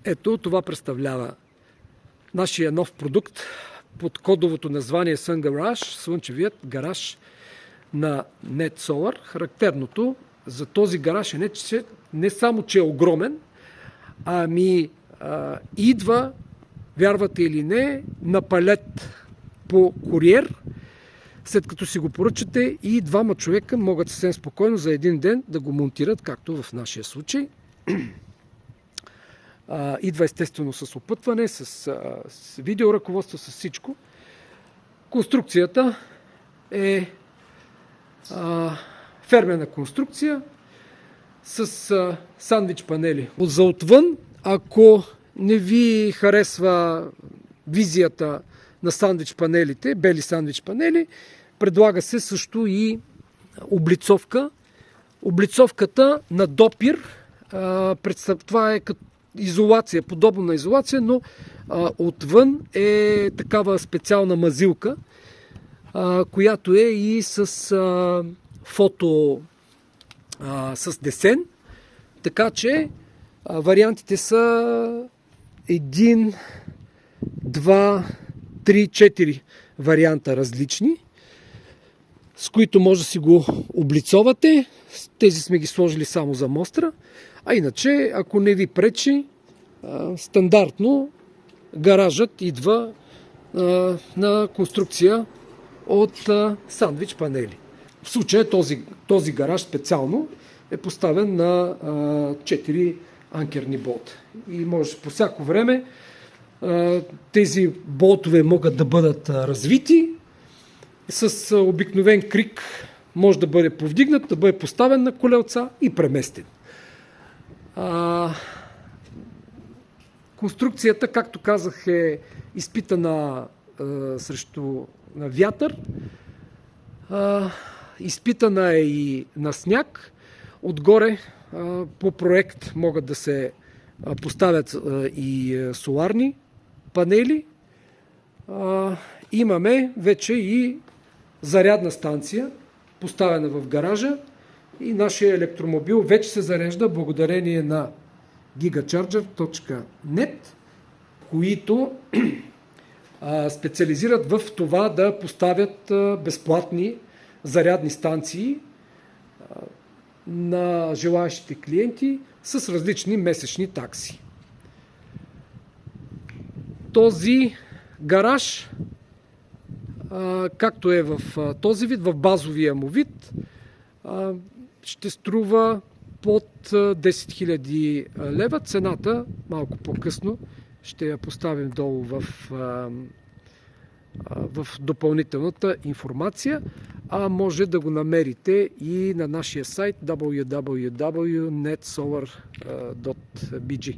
Ето това представлява нашия нов продукт под кодовото название Sun Garage, слънчевият гараж на Net Solar. Характерното за този гараж е не само, че е огромен, идва, вярвате или не, на палет по куриер. След като си го поръчате, и двама човека могат съвсем спокойно за един ден да го монтират, както в нашия случай. Идва естествено с опътване, с видеоръководство, с всичко. Конструкцията е фермена конструкция с сандвич панели. За отвън, ако не ви харесва визията на сандвич панелите, бели сандвич панели, предлага се също и облицовка. Облицовката на допир, това е като изолация, подобно на изолация, но отвън е такава специална мазилка, която е и с с десен, така че вариантите са 1, 2, 3, 4 варианта различни, с които може да си го облицовате. Тези сме ги сложили само за мостра. А иначе, ако не ви пречи, стандартно гаражът идва на конструкция от сандвич панели. В случая този гараж специално е поставен на 4 анкерни болта. И може по всяко време тези болтове могат да бъдат развити. С обикновен крик може да бъде повдигнат, да бъде поставен на колелца и преместен. Конструкцията, както казах, е изпитана срещу вятър. Изпитана е и на сняг. Отгоре по проект могат да се поставят и соларни панели. Имаме вече и зарядна станция, поставена в гаража, и нашия електромобил вече се зарежда благодарение на gigacharger.net, които специализират в това да поставят безплатни зарядни станции на желаящите клиенти с различни месечни такси. Този гараж, както е в този вид, в базовия му вид, ще струва под 10 000 лева. Цената малко по-късно ще я поставим долу в допълнителната информация, а може да го намерите и на нашия сайт www.netsolar.bg.